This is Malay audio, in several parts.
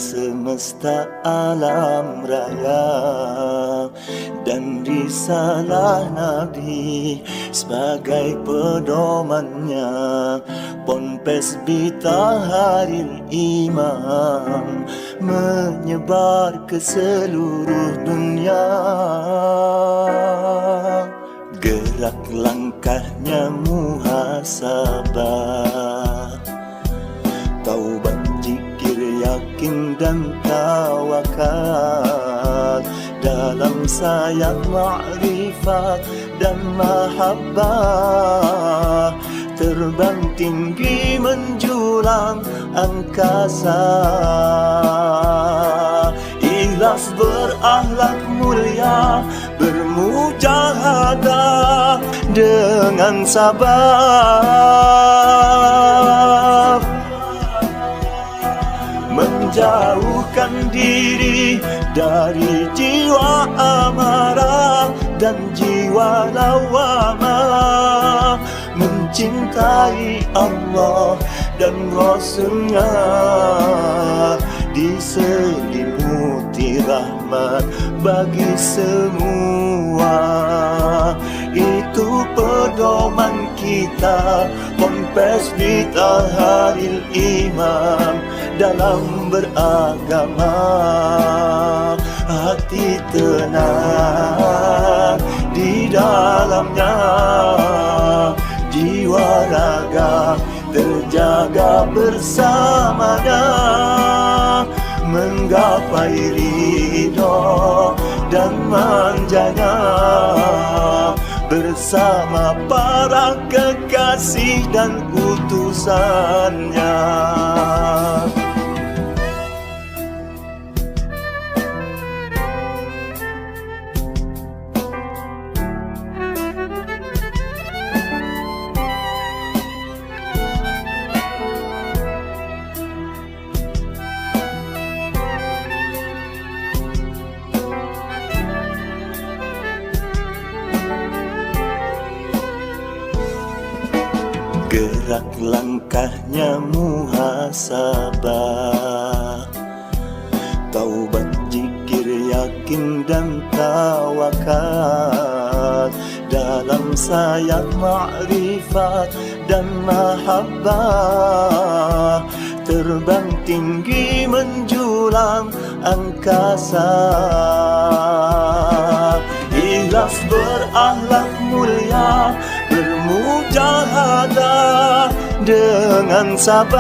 semesta alam raya, dan risalah Nabi sebagai pedomannya. Ponpes Bitaharil Imam menyebar ke seluruh dunia. Gerak langkahnya muhasabah, taubat, zikir, yakin dan tawakal, dalam sayap ma'rifat dan mahabbah, terbang tinggi menjulang angkasa. Ikhlas berakhlak mulia, bermujahadah dengan sabar, menjauhkan diri dari jiwa amarah dan jiwa lawamah, mencintai Allah dan Rasulnya, diselimuti rahmat bagi semua. Itu pedoman kita, Ponpes Bitaharil Imam, dalam beragama. Hati tenang di dalamnya, jiwa raga terjaga bersamanya, menggapai ridho dan manjanya, bersama para kekasih dan utusannya. Gerak langkahnya muhasabah, taubat, zikir, yakin dan tawakal, dalam sayap ma'rifat dan mahabbah, terbang tinggi menjulang angkasa. Ikhlas berakhlak mulia, bermujahadah dengan sabar,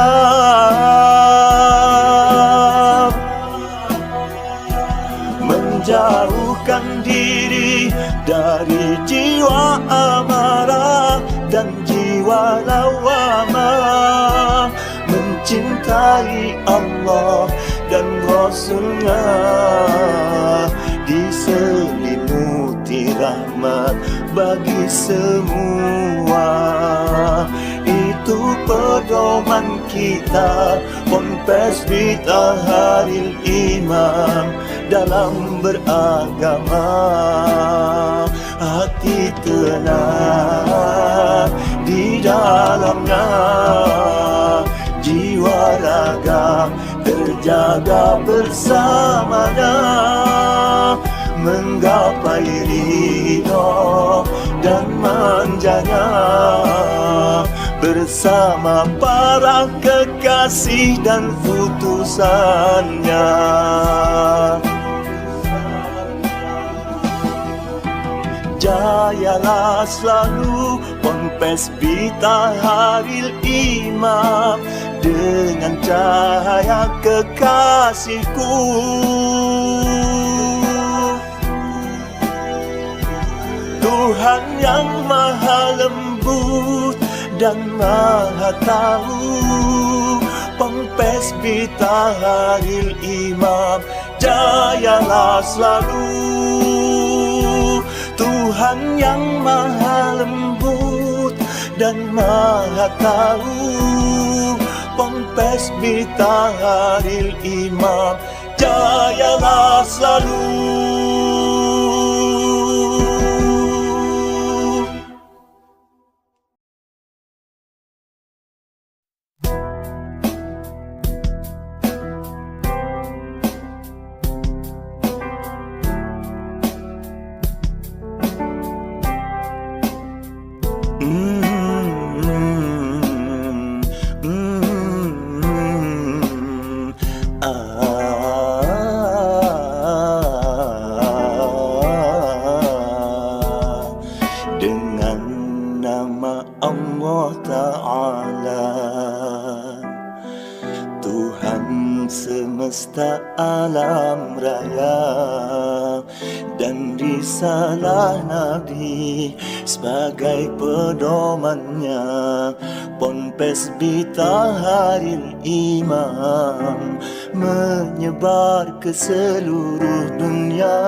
menjauhkan diri dari jiwa amarah dan jiwa lawamah, mencintai Allah dan Rasulnya, diselimuti rahmat bagi semua. Itu pedoman kita, Ponpes Bitaharil Imam, dalam beragama. Hati tenang di dalamnya, jiwa raga terjaga bersamanya, menggapai ridho dan manjanya, bersama para kekasih dan utusannya. Jayalah selalu Ponpes Bitaharil Imam, dengan cahaya kekasihku. Tuhan yang maha lembut dan maha tahu, Ponpes Bitaharil Imam, jayalah selalu. Tuhan yang maha lembut dan maha tahu, Ponpes Bitaharil Imam, jayalah selalu. semesta alam raya, dan risalah Nabi sebagai pedomannya. Ponpes Bitaharil Imam menyebar ke seluruh dunia.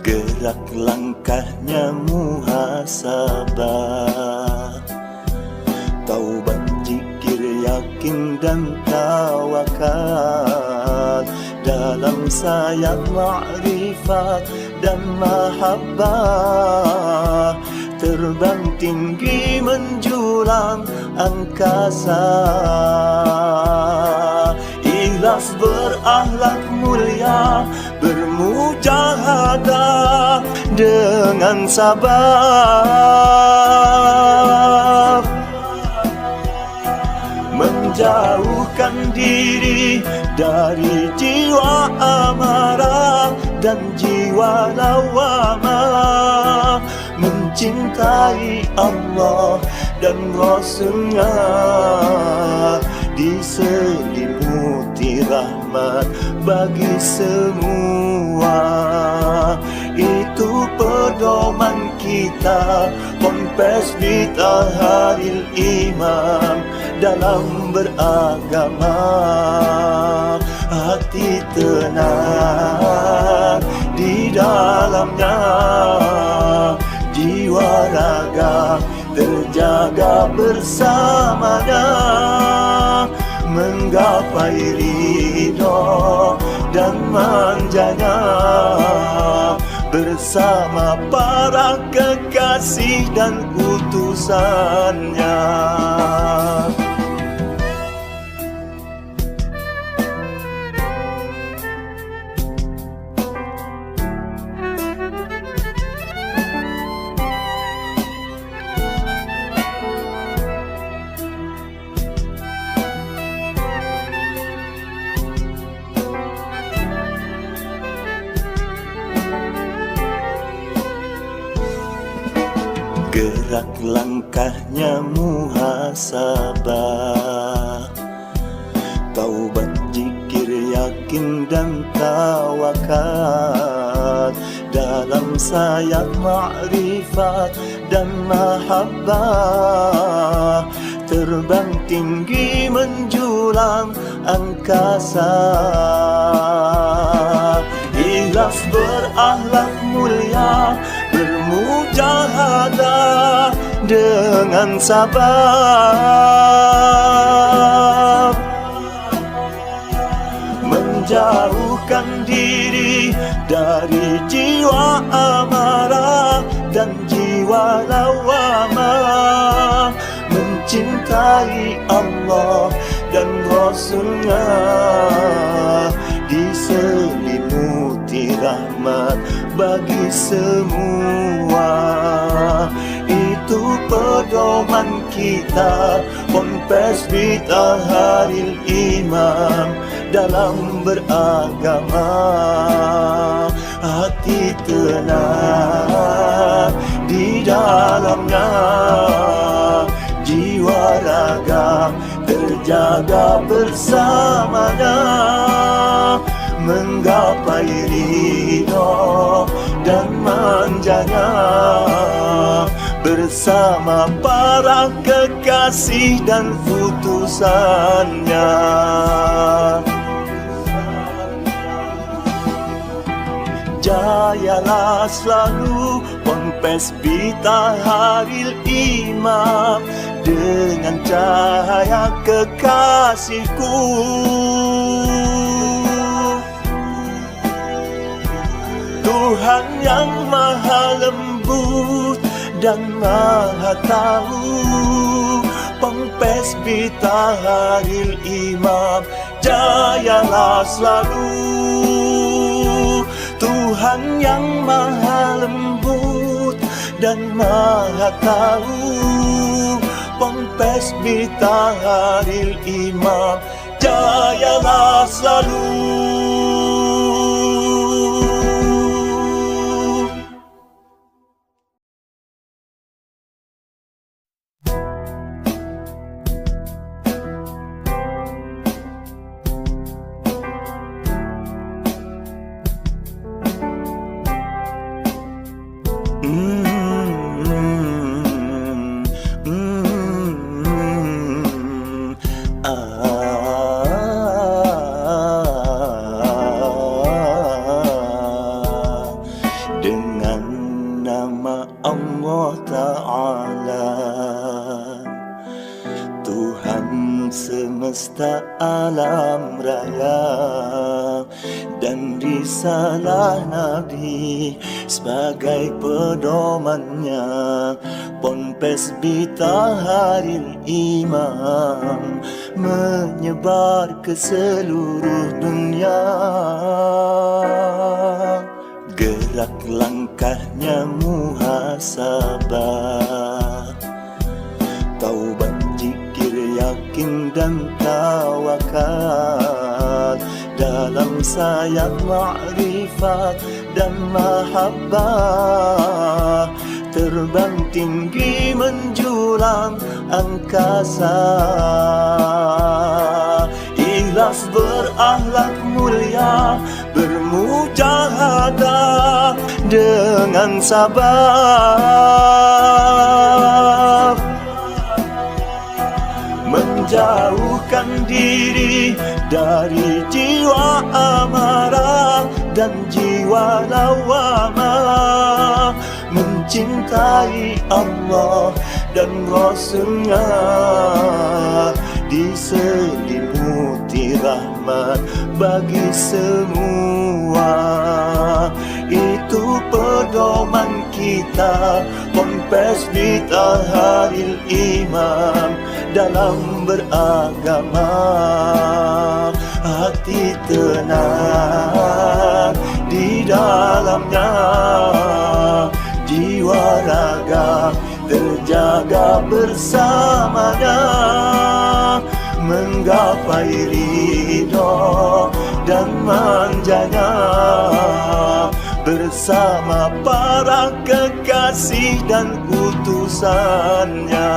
Gerak langkahnya muhasabah, taubat, zikir, yakin dan tawakal, dalam sayap ma'rifat dan mahabbah, terbang tinggi menjulang angkasa. Ikhlas berakhlak mulia, bermujahadah dengan sabar, menjauhkan diri dari jiwa amarah dan jiwa lawamah, mencintai Allah dan Rasulnya, diselimuti rahmat bagi semua. Itu pedoman kita, Ponpes Bitaharil Imam, dalam beragama. Hati tenang di dalamnya, jiwa raga terjaga bersamanya, menggapai ridho dan manjanya, bersama para kekasih dan utusannya. Gerak langkahnya muhasabah, taubat, zikir, yakin dan tawakal, dalam sayap ma'rifat dan mahabbah, terbang tinggi menjulang angkasa. Ikhlas berakhlak mulia, bermujahadah dengan sabar, menjauhkan diri dari jiwa amarah dan jiwa lawamah, mencintai Allah dan Rasulnya, diselimuti rahmat bagi semua. Itu pedoman kita, Ponpes Bitaharil Imam, dalam beragama. Hati tenang di dalamnya, jiwa raga terjaga bersamanya, menggapai ridho dan manjanya, bersama para kekasih dan utusannya. Jayalah selalu Ponpes Bitaharil Imam, dengan cahaya kekasihku. Tuhan yang maha lembut dan maha tahu, Ponpes Bitaharil Imam, jayalah selalu. Tuhan yang maha lembut dan maha tahu, Ponpes Bitaharil Imam, jayalah selalu. Tuhan semesta alam raya dan risalah Nabi sebagai pedomannya, Ponpes Bitaharil Imam menyebar ke seluruh dunia. Gerak langkahnya muhasabah, taubat, zikir, yakin dan tawakal dalam sayap ma'rifat dan mahabbah, terbang tinggi menjulang angkasa. Ikhlas berakhlak mulia, bermujahadah dengan sabar, menjauhkan diri dari jiwa amarah dan jiwa lawamah, mencintai Allah dan Rasulnya, diselimuti rahmat bagi semua. Itu pedoman kita, Ponpes Bitaharil Imam dalam beragama. Hati tenang di dalamnya, jiwa raga terjaga bersamanya, menggapai ridho dan manjanya bersama para kekasih dan utusannya.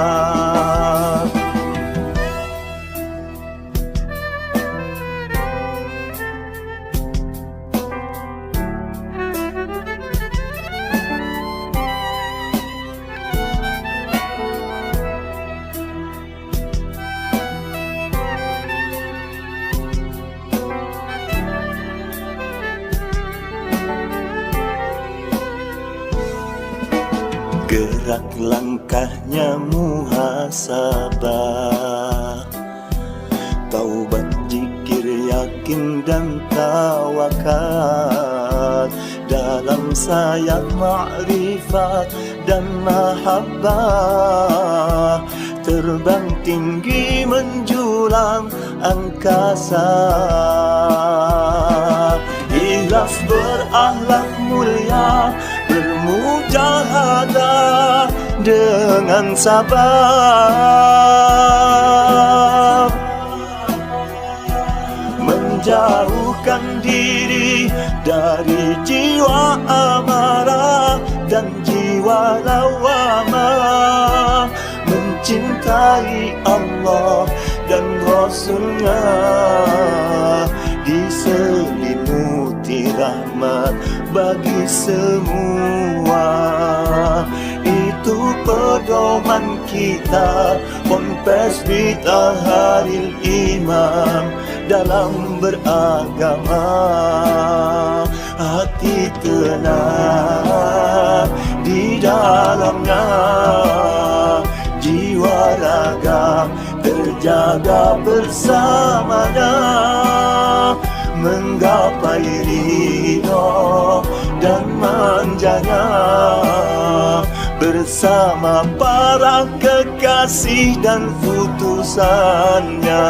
Gerak langkahnya muhasabah, taubat, zikir, yakin dan tawakal dalam sayap ma'rifat dan mahabbah, terbang tinggi menjulang angkasa. Ikhlas berakhlak mulia, bermujahadah dengan sabar, menjauhkan diri dari jiwa amarah dan jiwa lawamah, mencintai Allah dan Rasulnya, diselimuti rahmat bagi semua. Itu pedoman kita, Ponpes Bitaharil Imam dalam beragama. Hati tenang di dalamnya, jiwa raga terjaga bersamanya, menggapai ridho dan manjanya bersama para kekasih dan utusannya.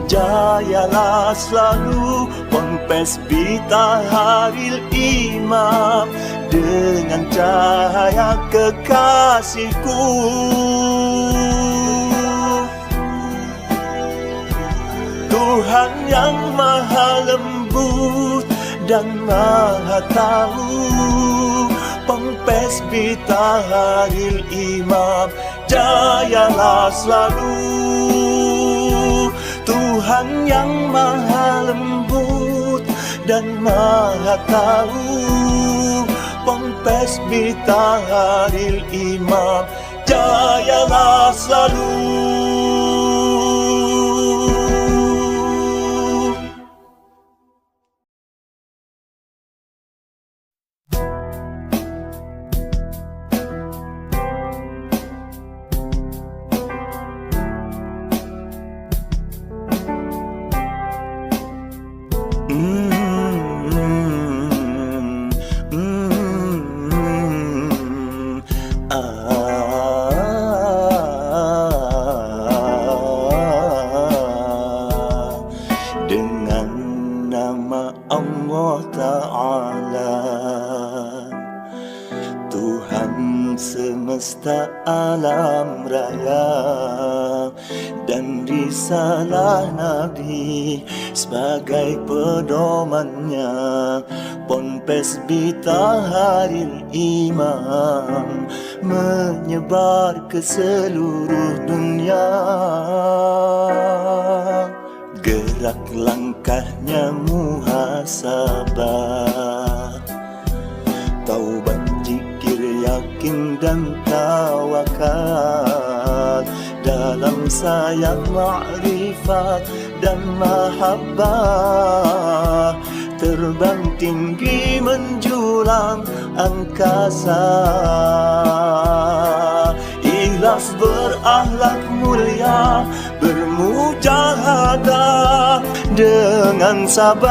Jayalah selalu Ponpes Bitaharil Imam dengan cahaya kekasihku. Tuhan yang maha lembut dan maha tahu, Ponpes Bitaharil Imam jayalah selalu. Tuhan yang maha lembut dan maha tahu, Ponpes Bitaharil Imam jayalah selalu. Dengan nama Allah Ta'ala, Tuhan semesta alam raya, dan risalah Nabi sebagai pedomannya. Ponpes Bitaharil Imam menyebar ke seluruh dunia. Gerak langkahnya muhasabah, taubat, zikir, yakin dan tawakal, dalam sayap ma'rifat dan mahabbah, terbang tinggi menjulang angkasa. Ikhlas berakhlak mulia, bermujahadah dengan sabar,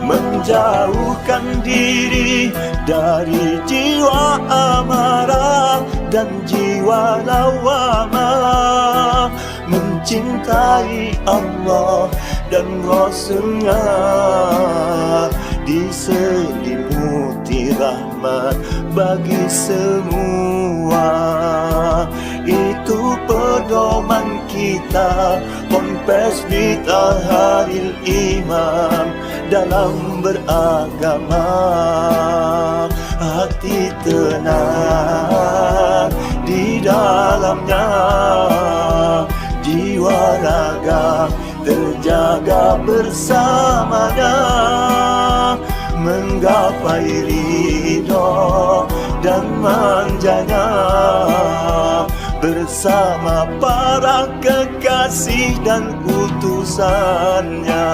menjauhkan diri dari jiwa amarah dan jiwa lawamah, mencintai Allah dan Rasulnya, diselimuti rahmat bagi semua. Itu pedoman kita, Ponpes Bitaharil Imam, dalam beragama. Hati tenang di dalamnya, jiwa raga terjaga bersamanya, menggapai ridho dan manjanya, bersama para kekasih dan utusannya.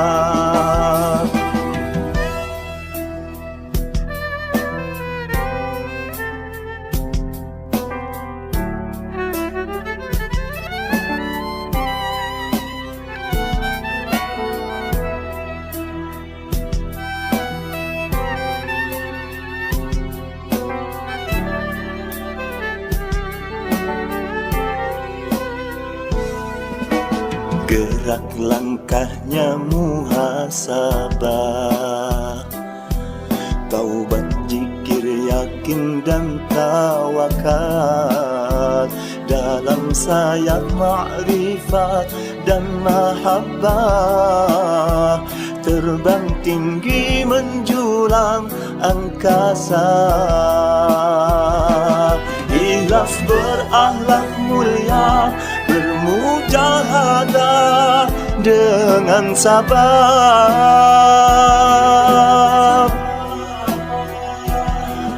Gerak langkahnya muhasabah, taubat, zikir, yakin dan tawakal, dalam sayap ma'rifat dan mahabbah, terbang tinggi menjulang angkasa. Ikhlas berakhlak mulia, bermujahadah dengan sabar,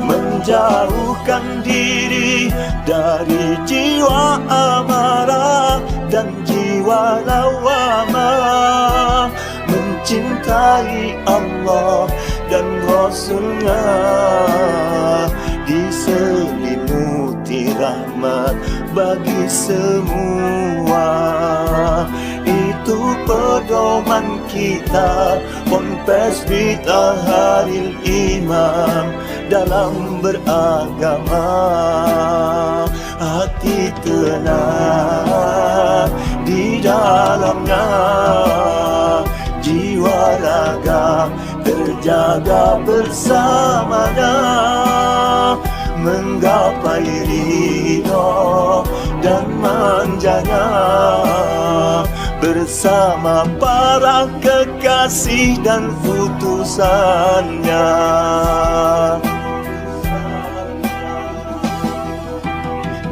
menjauhkan diri dari jiwa amarah dan jiwa lawamah, mencintai Allah dan Rasulnya, diselimuti rahmat bagi semua. Itu pedoman kita, Ponpes Bitaharil Imam, dalam beragama. Hati tenang di dalamnya, jiwa raga terjaga bersamanya, menggapai ridho dan manjanya, bersama para kekasih dan utusannya.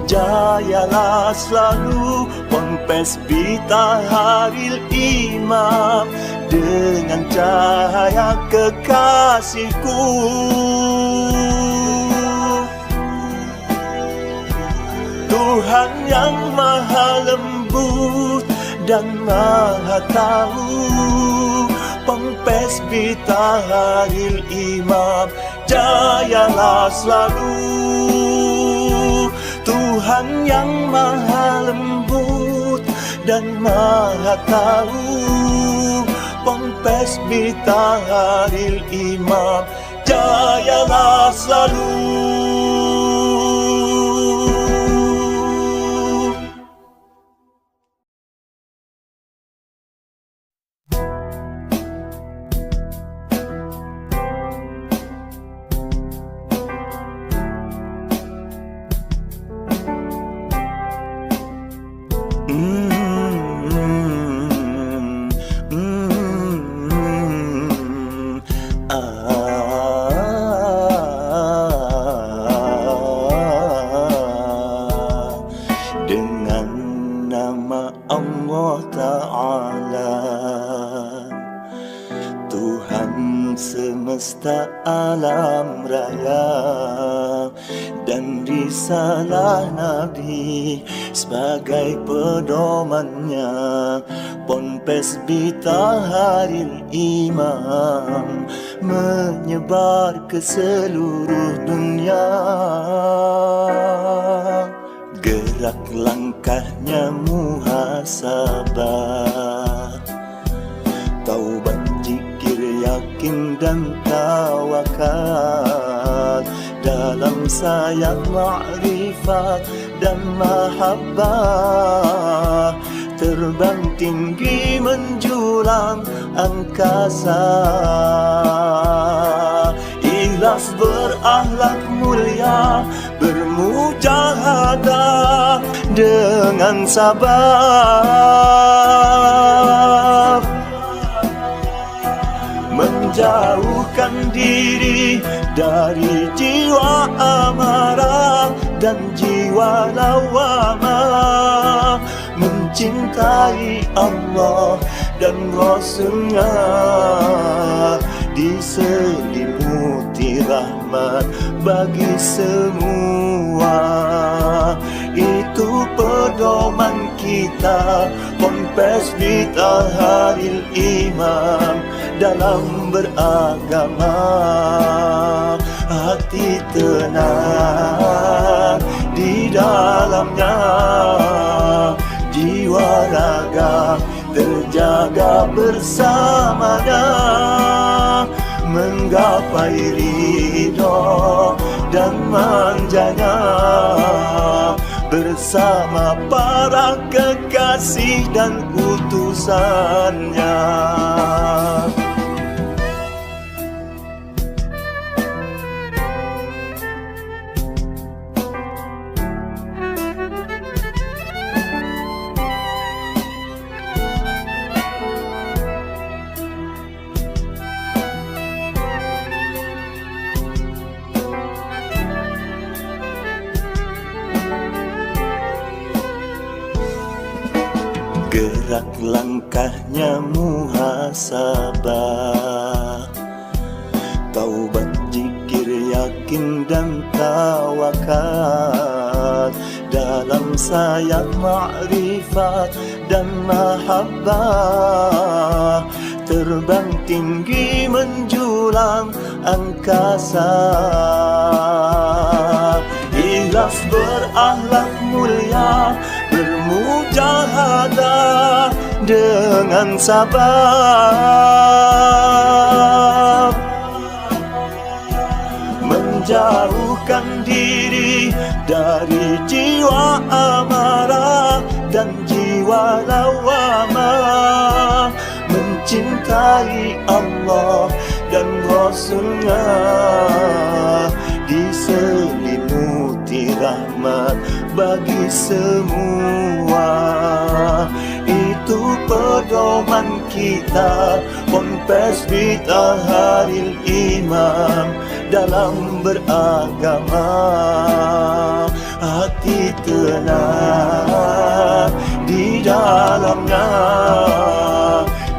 Jayalah selalu Ponpes Bitaharil Imam, dengan cahaya kekasihku. Tuhan yang maha lembut dan maha tahu, Ponpes Bitaharil Imam, jayalah selalu. Tuhan yang maha lembut dan maha tahu, Ponpes Bitaharil Imam, selalu. Dengan nama Allah Ta'ala, Tuhan semesta alam raya, dan risalah Nabi sebagai pedomannya, Ponpes Bitaharil Imam menyebar ke seluruh dunia. Gerak langkahnya muhasabah, taubat, zikir, yakin dan tawakal, dalam sayap ma'rifat dan mahabbah, terbang tinggi menjulang angkasa. Ikhlas berakhlak mulia, bermujahadah dengan sabar, menjauhkan diri dari jiwa amarah dan jiwa lawamah, mencintai Allah dan Rasulnya, diselimuti rahmat bagi semua. Itu pedoman kita, Ponpes Bitaharil Imam, dalam beragama. Hati tenang di dalamnya, jiwa raga terjaga bersamanya, menggapai ridho dan manjanya, bersama para kekasih dan utusannya. Gerak langkahnya muhasabah, taubat, zikir, yakin dan tawakal, dalam sayap ma'rifat dan mahabbah, terbang tinggi menjulang angkasa. Ikhlas berakhlak mulia, bermujahadah dengan sabar, menjauhkan diri dari jiwa amarah dan jiwa lawamah, mencintai Allah dan Rasulnya, diselimuti rahmat bagi semua. Itu pedoman kita, Ponpes Bitaharil Imam, dalam beragama. Hati tenang di dalamnya,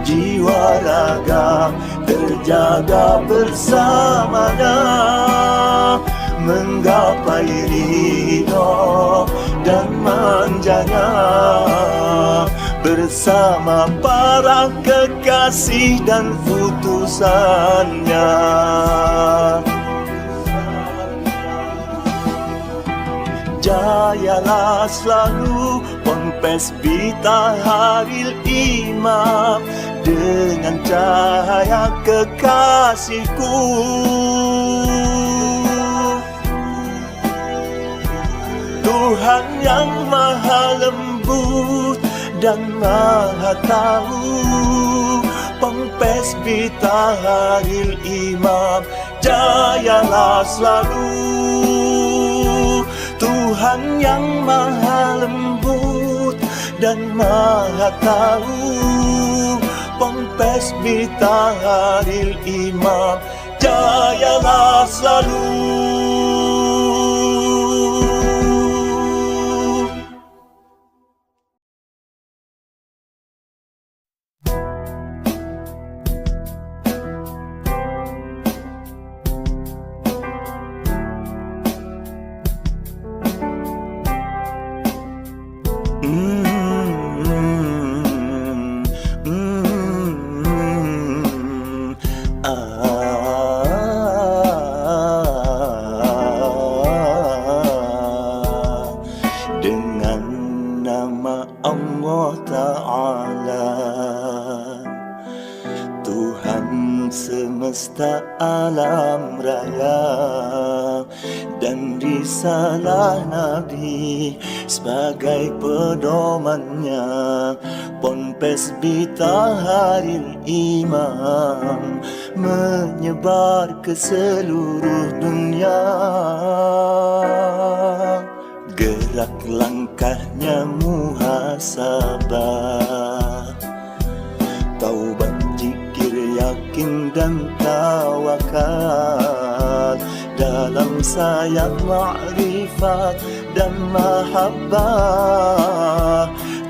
jiwa raga terjaga bersamanya, menggapai ridho dan manjanya, bersama para kekasih dan utusannya. Jayalah selalu Ponpes Bitaharil Imam, dengan cahaya kekasihku. Tuhan yang maha lembut dan maha tahu. Pempes Bita Haril Imam, jayalah selalu. Tuhan yang maha lembut dan maha tahu. Pempes Bita Haril Imam, jayalah selalu. Dengan nama Allah Ta'ala, Tuhan semesta alam raya, dan risalah Nabi sebagai pedomannya. Ponpes Bita Haril Imam menyebar ke seluruh dunia. Gerak langkahnya muhasabah, taubat, zikir, yakin dan tawakal. Dalam sayap ma'rifat dan mahabbah,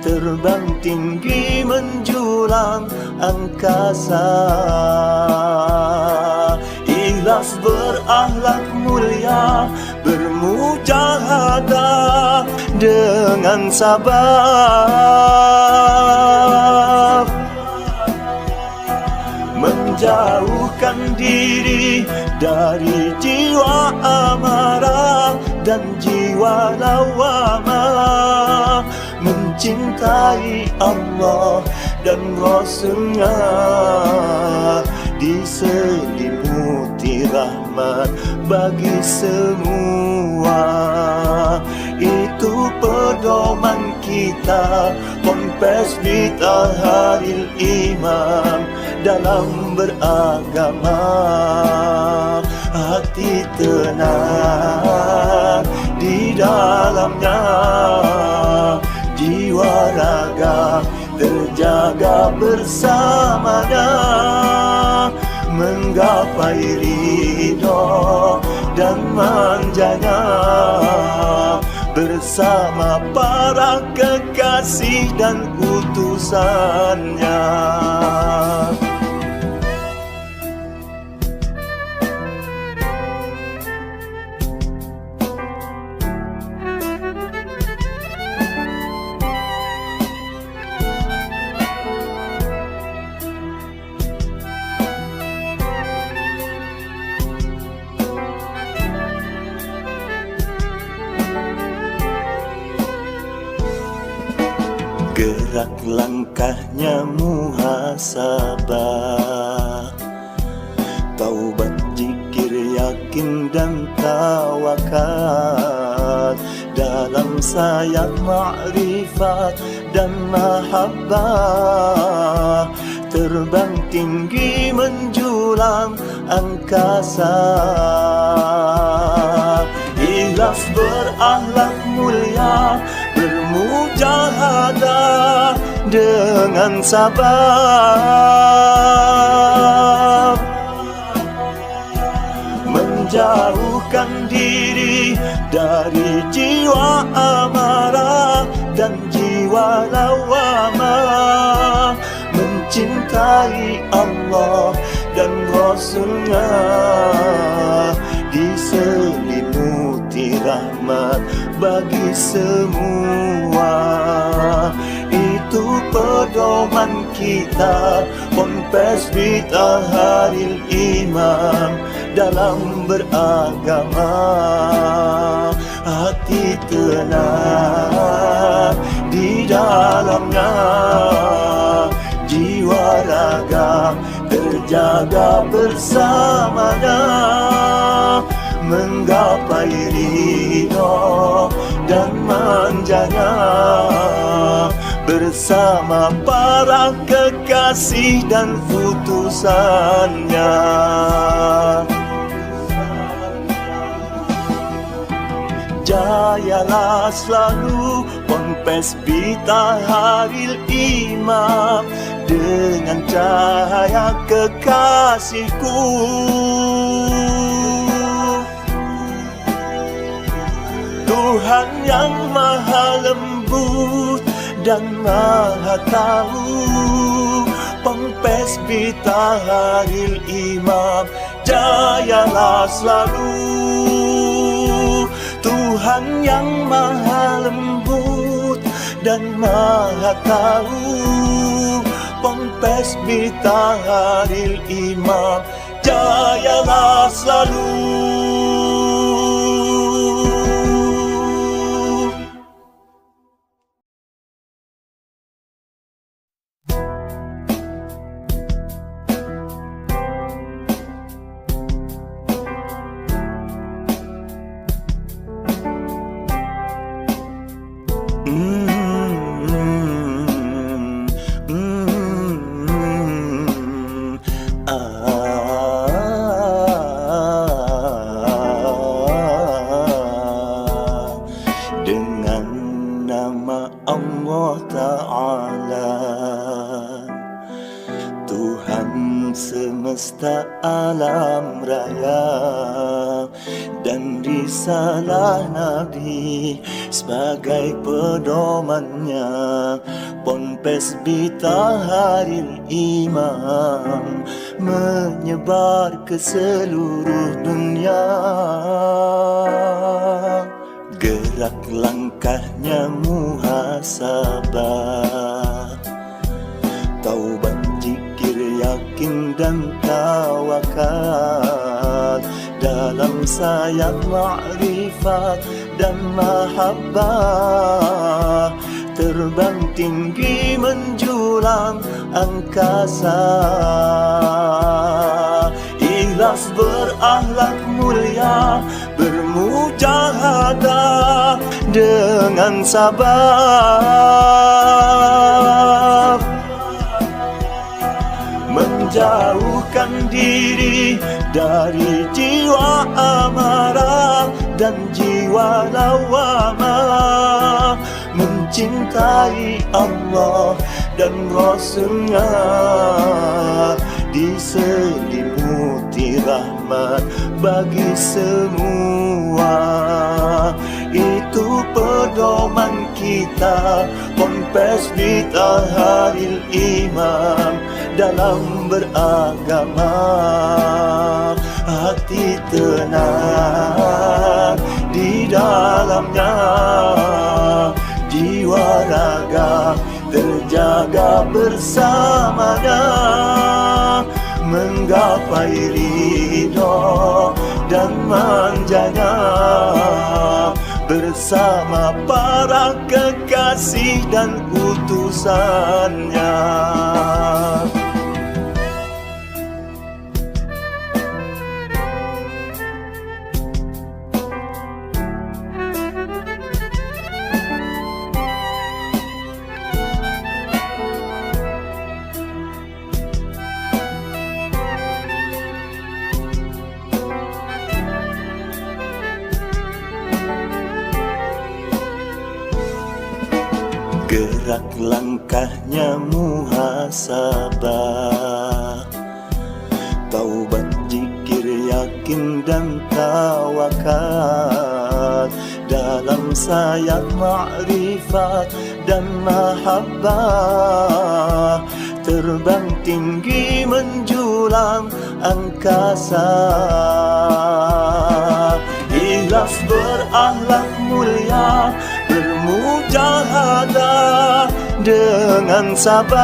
terbang tinggi menjulang angkasa. Ikhlas berakhlak mulia, bermujahadah dengan sabar, menjauhkan diri dari jiwa amarah dan jiwa lawamah, mencintai Allah dan Rasulnya, diselimuti rahmat bagi semua. Itu pedoman kita, Ponpes Bita Haril Imam, dalam beragama. Hati tenang di dalamnya, jiwa raga terjaga bersamanya, menggapai ridho dan manjanya, bersama para kekasih dan utusannya. Gerak langkahnya muhasabah, taubat, zikir, yakin dan tawakal. Dalam sayap ma'rifat dan mahabbah, terbang tinggi menjulang angkasa. Ikhlas berakhlak mulia, bermujahadah dengan sabar, menjauhkan diri dari jiwa amarah dan jiwa lawamah, mencintai Allah dan Rasulnya, diselimuti rahmat bagi semua. Itu pedoman kita, Ponpes Bita Haril Imam, dalam beragama. Hati tenang di dalamnya, jiwa raga terjaga bersamanya, menggapai ridho dan manjanya, bersama para kekasih dan utusannya. Jayalah selalu Ponpes Bitaharil Imam dengan cahaya kekasihku. Tuhan yang maha lembut dan maha tahu, Ponpes Bitaharil Imam, jayalah selalu. Tuhan yang maha lembut dan maha tahu, Ponpes Bitaharil Imam, jayalah selalu. Dengan nama Allah Ta'ala, Tuhan semesta alam raya, dan risalah Nabi sebagai pedomannya, Ponpes Bitaharil Imam menyebar ke seluruh dunia. Gerak langkahnya muhasabah, taubat, zikir, yakin dan tawakal, dalam sayap ma'rifat dan mahabbah, terbang tinggi menjulang angkasa. Ikhlas berakhlak mulia, bermujahadah dengan sabar, menjauhkan diri dari jiwa amarah dan jiwa lawamah, mencintai Allah dan Rasulnya, diselimuti rahmat bagi semua. Itu pedoman kita, Ponpes Bitaharil Imam, dalam beragama. Hati tenang di dalamnya, jiwa raga terjaga bersamanya, menggapai ridho dan manjanya, bersama para kekasih dan utusannya. Gerak langkahnya muhasabah, taubat, zikir, yakin dan tawakal, dalam sayap ma'rifat dan mahabbah, terbang tinggi menjulang angkasa. Ikhlas berakhlak mulia, bermujahadah dengan sabar,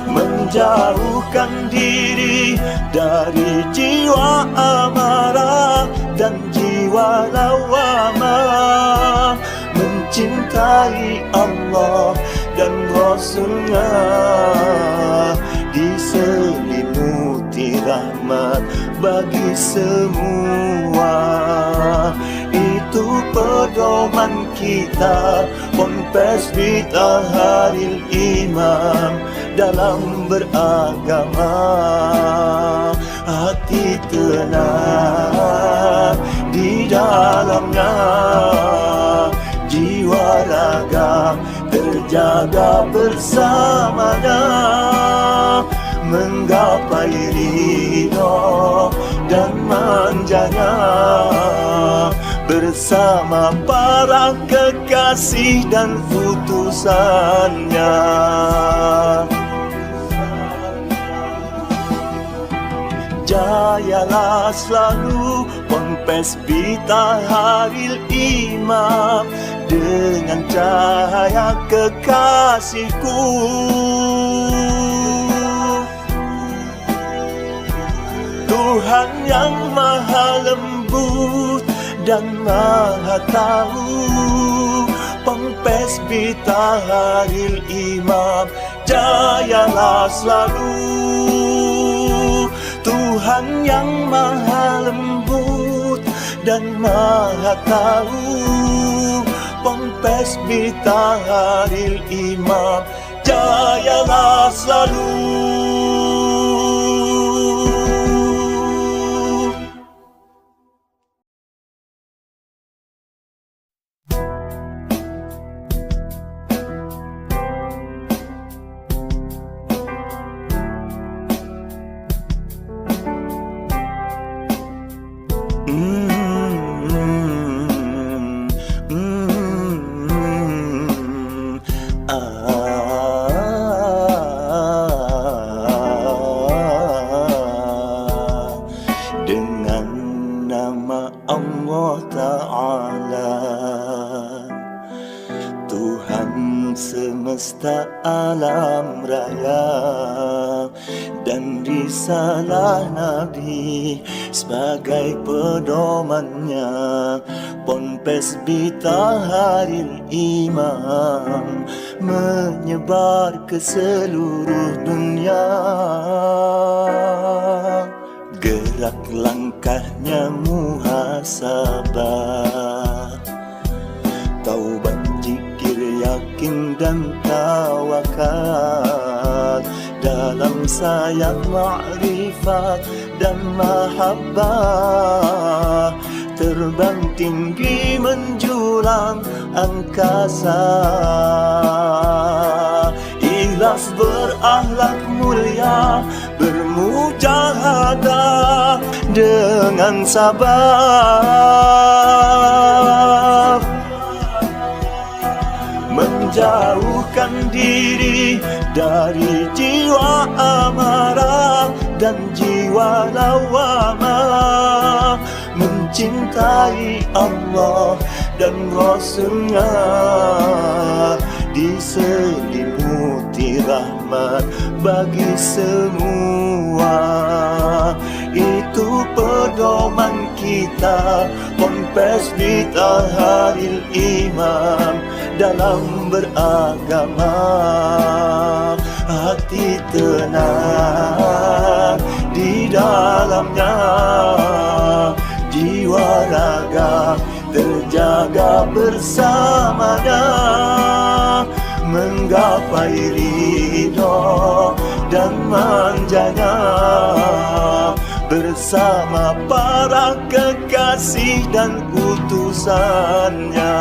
menjauhkan diri dari jiwa amarah dan jiwa lawamah, mencintai Allah dan Rasulnya, diselimuti rahmat bagi semua. Itu pedoman kita, Ponpes Bitaharil Imam dalam beragama. Hati tenang di dalamnya, jiwa raga terjaga bersamanya, menggapai ridho dan manjanya bersama para kekasih dan utusannya. Jayalah selalu Ponpes Bitaharil Imam dengan cahaya kekasihku. Tuhan yang maha lembut dan maha tahu, Ponpes Bitaharil Imam jayalah selalu. Tuhan yang maha lembut dan maha tahu, Ponpes Bitaharil Imam jayalah selalu. Dengan nama Allah Ta'ala, Tuhan semesta alam raya, dan risalah Nabi sebagai pedomannya, Ponpes Bitaharil Imam menyebar ke seluruh dunia. Gerak langkahnya muhasabah, taubat, zikir, yakin dan tawakal, dalam sayap ma'rifat dan mahabbah, terbang tinggi menjulang angkasa. Ikhlas berakhlak mulia, bermujahadah dengan sabar, menjauhkan diri dari jiwa amarah dan jiwa lawamah, mencintai Allah dan Rasulnya, diselimuti rahmat bagi semua. Itu pedoman kita, Ponpes Bitaharil Imam dalam beragama. Hati tenang di dalamnya, jiwa raga terjaga bersamanya, menggapai ridho dan manjanya bersama para kekasih dan utusannya.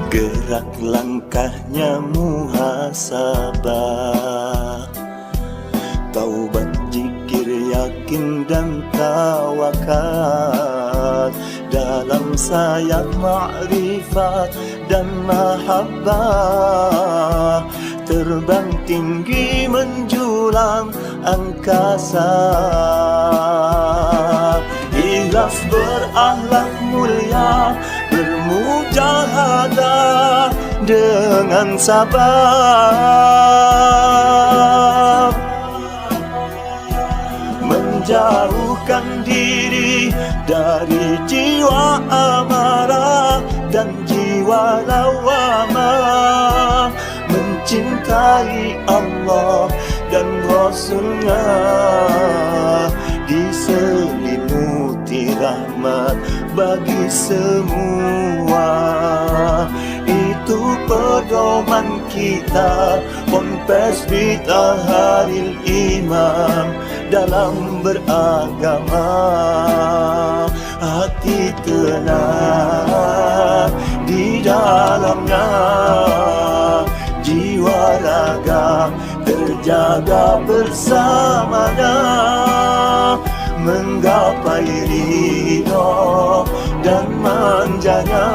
Gerak langkahnya muhasabah, taubat, zikir, yakin dan tawakal, dalam sayap ma'rifat dan mahabbah, terbang tinggi menjulang angkasa. ikhlas berakhlak mulia, bermujahadah dengan sabar, menjauhkan diri dari jiwa amarah dan jiwa lawamah, mencintai Allah dan Rasulnya, diselimuti rahmat bagi semua. Itu pedoman kita, Ponpes Bitaharil Imam, dalam beragama. Hati tenang di dalamnya, jiwa raga terjaga bersamanya, menggapai ridho dan manjanya,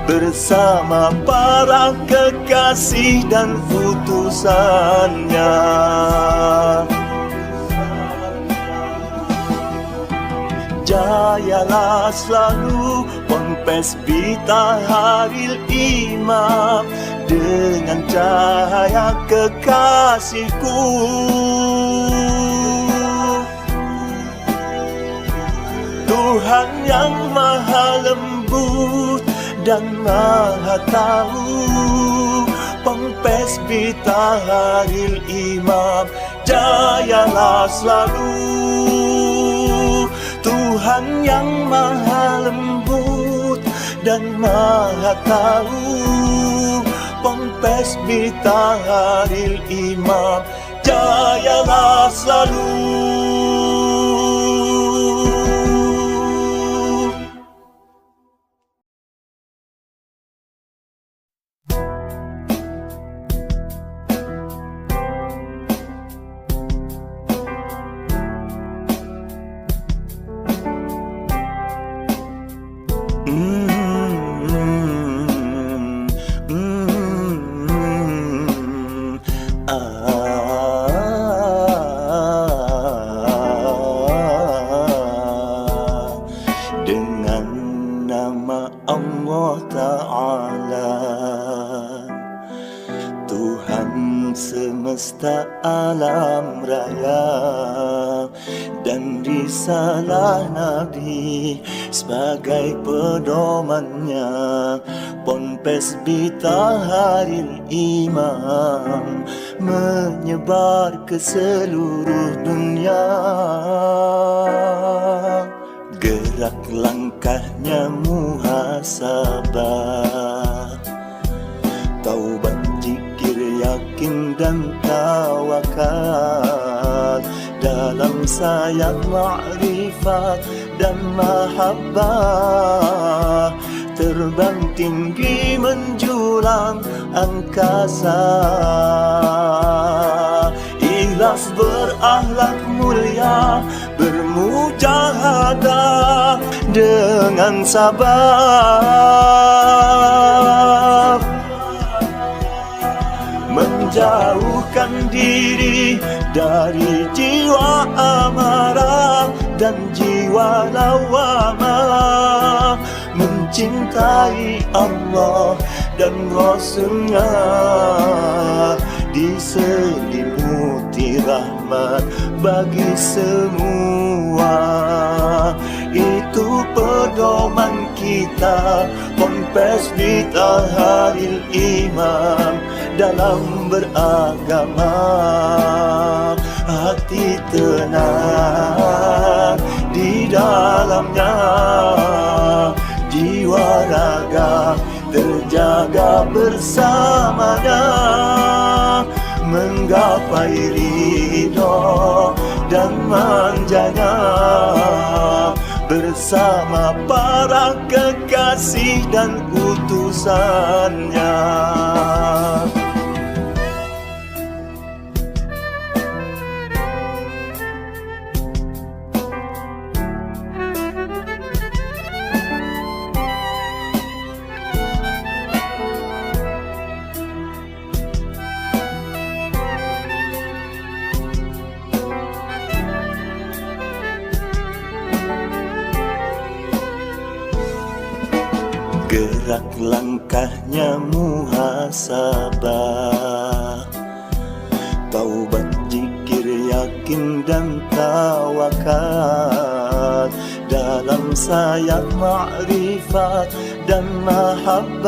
bersama para kekasih dan utusannya. Jayalah selalu Ponpes Bitaharil Imam, dengan cahaya kekasihku. Tuhan yang maha lembut dan maha tahu, Ponpes Bitaharil Imam, jayalah selalu. Tuhan yang maha lembut dan maha tahu, Ponpes Bitaharil Imam, jayalah selalu. Dengan nama Allah Ta'ala, Tuhan semesta alam raya, dan risalah Nabi sebagai pedomannya, Ponpes Bitaharil Imam menyebar ke seluruh dunia. Gerak langkahnya muhasabah, taubat, zikir, yakin dan tawakal, dalam sayap ma'rifat dan mahabbah, terbang tinggi menjulang angkasa. Ikhlas berakhlak mulia, bermujahadah dengan sabar, menjauhkan diri dari jiwa amarah dan jiwa lawamah, mencintai Allah dan Rasulnya, diselimuti rahmat bagi semua. Itu pedoman kita, Ponpes Bitaharil Imam, dalam beragama. Hati tenang di dalamnya, jiwa raga terjaga bersamanya, menggapai ridho dan manjanya, bersama para kekasih dan utusannya. gerak langkahnya muhasabah, taubat, zikir, yakin dan tawakal, dalam sayap ma'rifat dan mahabbah,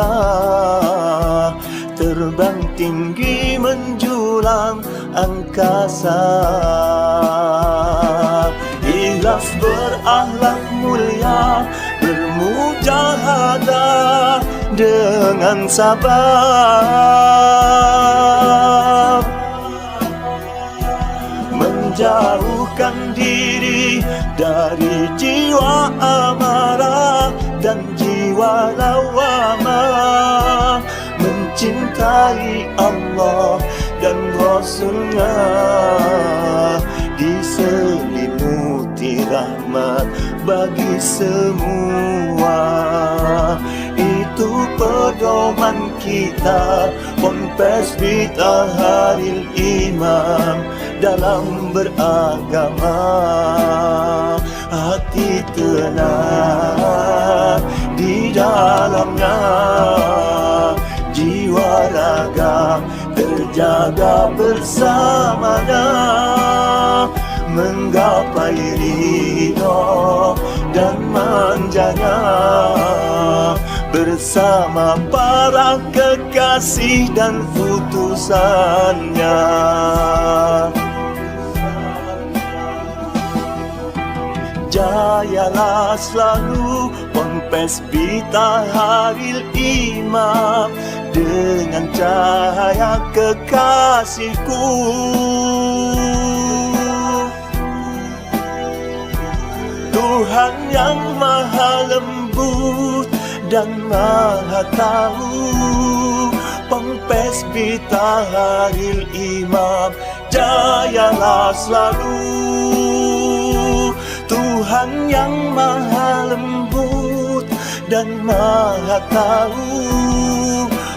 terbang tinggi menjulang angkasa. Ikhlas berakhlak mulia, bermujahadah dengan sabar, menjauhkan diri dari jiwa amarah dan jiwa lawamah, mencintai Allah dan Rasulnya, diselimuti rahmat bagi semua. Itu pedoman kita, Ponpes Bitaharil Imam, dalam beragama. Hati tenang di dalamnya, jiwa raga terjaga bersamanya, menggapai ridho dan manjanya, bersama para kekasih dan utusannya. Jayalah selalu Ponpes Bitaharil Imam, dengan cahaya kekasihku. Tuhan yang maha lembut dan maha tahu, Ponpes Bitaharil Imam, jayalah selalu. Tuhan yang maha lembut dan maha tahu,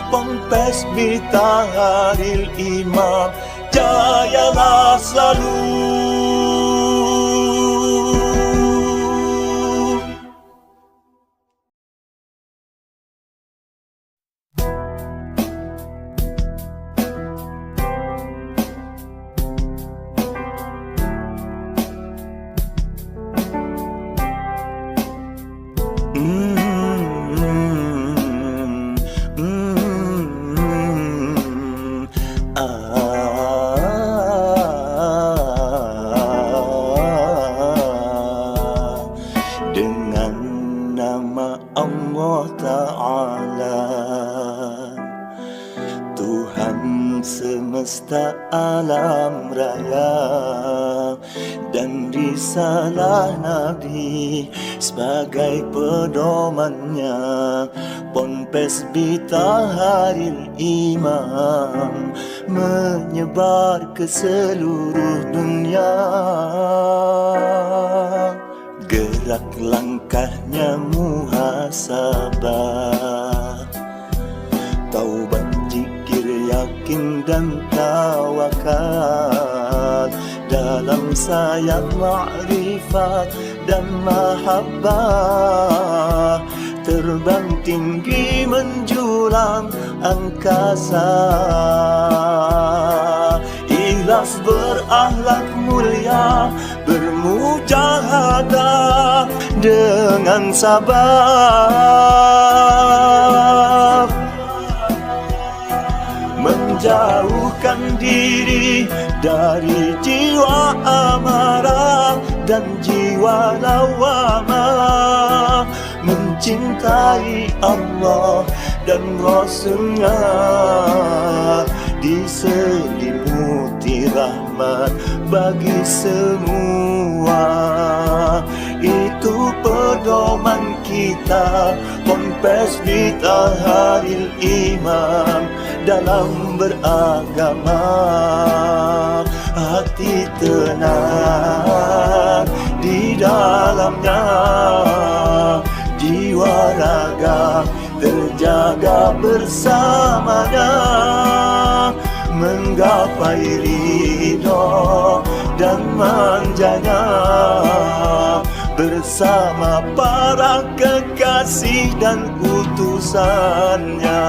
Ponpes Bitaharil Imam, jayalah selalu. Dengan nama Allah Ta'ala, Tuhan semesta alam raya, dan risalah Nabi sebagai pedomannya, Ponpes Bitaharil Imam menyebar ke seluruh dunia. Gerak langkahnya muhasabah, taubat, zikir, yakin dan tawakal, dalam sayap ma'rifat dan mahabbah, terbang tinggi menjulang angkasa. Ikhlas berakhlak mulia, bermujahadah dengan sabar, menjauhkan diri dari jiwa amarah dan jiwa lawamah, mencintai Allah dan Rasulnya, diselimuti rahmat bagi semua. Itu pedoman kita, Ponpes Bitaharil Imam, dalam beragama. Hati tenang di dalamnya, jiwa raga terjaga bersamanya, menggapai ridho dan manjanya, bersama para kekasih dan utusannya.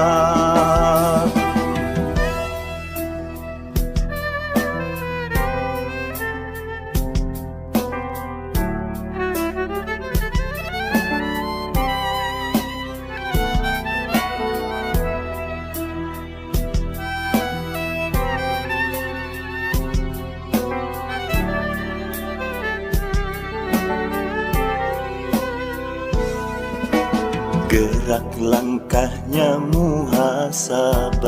Gerak langkahnya muhasabah,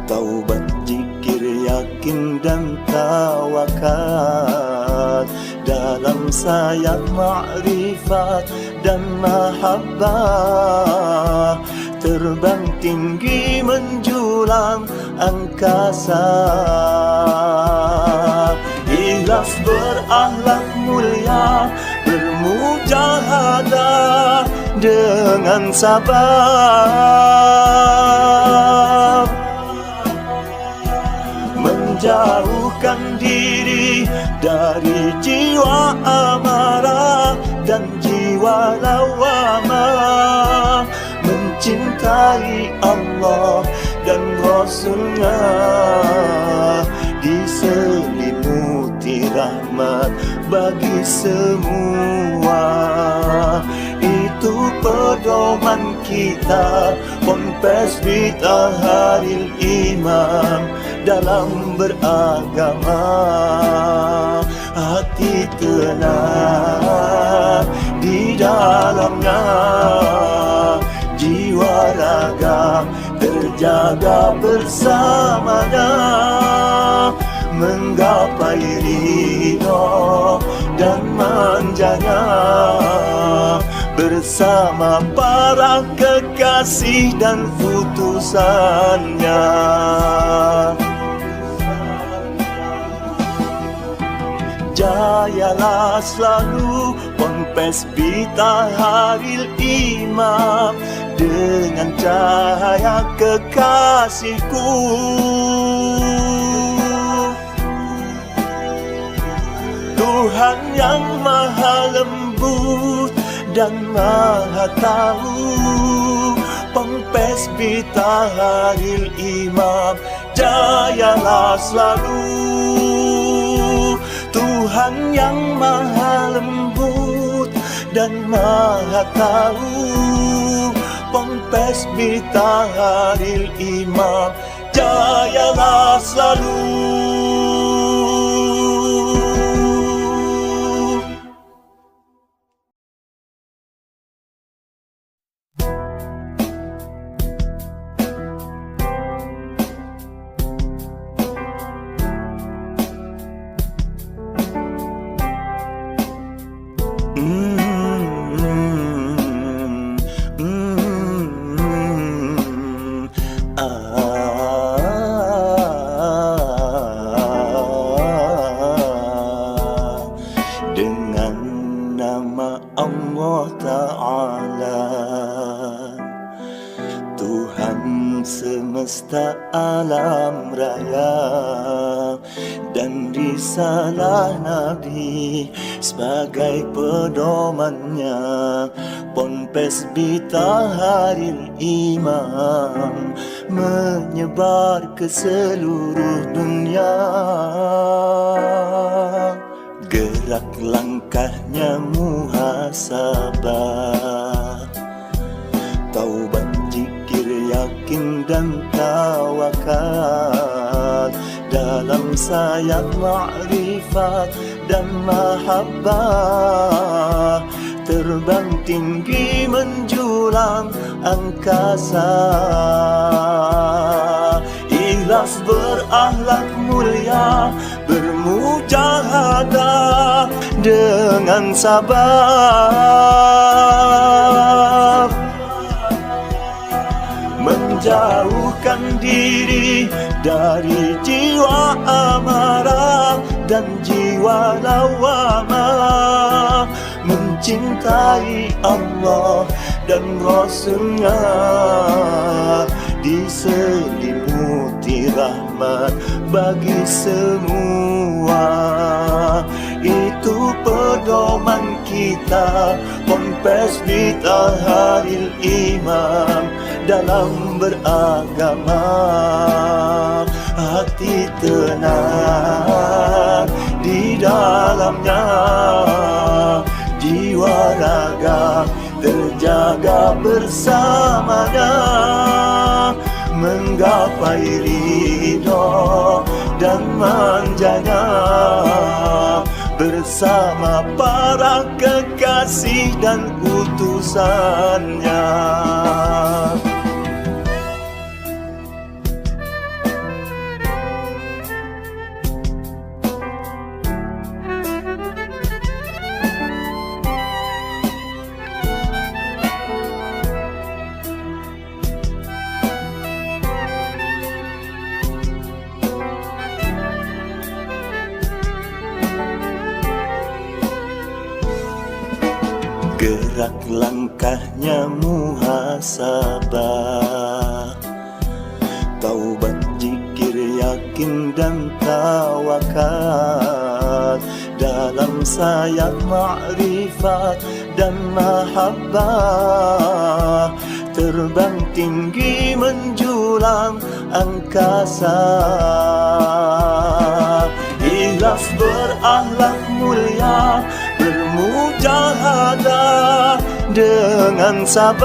taubat, zikir, yakin dan tawakal, dalam sayap ma'rifat dan mahabbah, terbang tinggi menjulang angkasa. Ikhlas berakhlak mulia, bermujahadah dengan sabar, menjauhkan diri dari jiwa amarah dan jiwa lawamah, mencintai Allah dan Rasulnya, diselimuti rahmat bagi semua. Itu pedoman kita, Ponpes Bitaharil Imam, dalam beragama. Hati tenang di dalamnya, jiwa raga terjaga bersamanya, menggapai ridho dan manjanya, bersama para kekasih dan utusannya. Jayalah selalu Ponpes Bitaharil Imam, dengan cahaya kekasihku. Tuhan yang maha lembut dan maha tahu, Ponpes Bitaharil Imam, jayalah selalu. Tuhan yang maha lembut dan maha tahu, Ponpes Bitaharil Imam, jayalah selalu. Dengan nama Allah Ta'ala, Tuhan semesta alam raya, dan risalah Nabi sebagai pedomannya, Ponpes Bitaharil Imam, menyebar ke seluruh dunia. Gerak langkahnya muhasabah, taubat, zikir, yakin dan tawakal, dalam sayap ma'rifat dan mahabbah, terbang tinggi menjulang angkasa. Ikhlas berakhlak mulia, bermujahadah dengan sabar, menjauhkan diri dari jiwa amarah dan jiwa lawamah, mencintai Allah dan Rasulnya, diselimuti rahmat bagi semua. Itu pedoman kita, Ponpes Bitaharil Imam dalam beragama. Hati tenang di dalamnya, jiwa raga terjaga bersamanya, menggapai ridho dan manjanya bersama para kekasih dan utusannya. Gerak langkahnya muhasabah, taubat, zikir, yakin dan tawakal, dalam sayap ma'rifat dan mahabbah, terbang tinggi menjulang angkasa. Ikhlas berakhlak mulia, bermujahadah dengan sabar,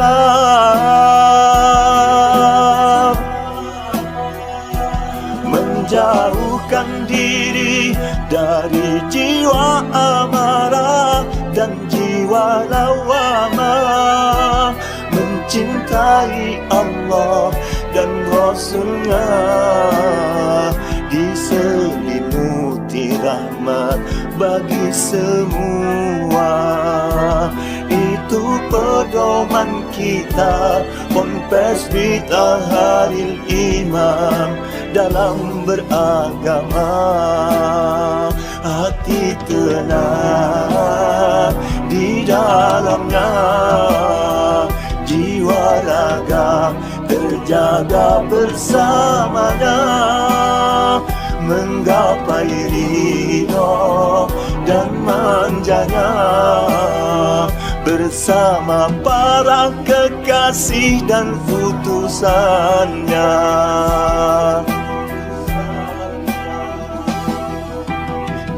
menjauhkan diri dari jiwa amarah dan jiwa lawamah, mencintai Allah dan Rasulnya, diselimuti rahmat bagi semua. Itu pedoman kita, Ponpes Bitaharil Imam dalam beragama. Hati tenang di dalamnya, jiwa raga terjaga bersamanya, menggapai ridho dan manjanya bersama para kekasih dan utusannya.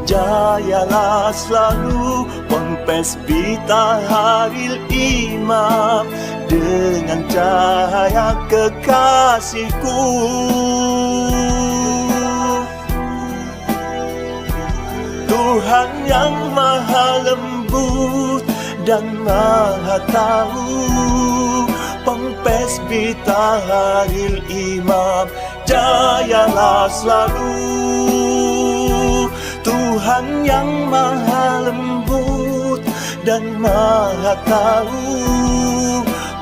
Jayalah selalu Ponpes Bitaharil Imam dengan cahaya kekasihku. Tuhan yang maha lembut dan maha tahu, Ponpes Bitaharil Imam jayalah selalu. Tuhan yang maha lembut dan maha tahu,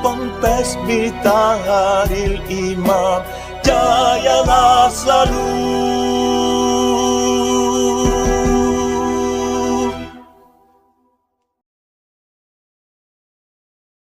Ponpes Bitaharil Imam jayalah selalu.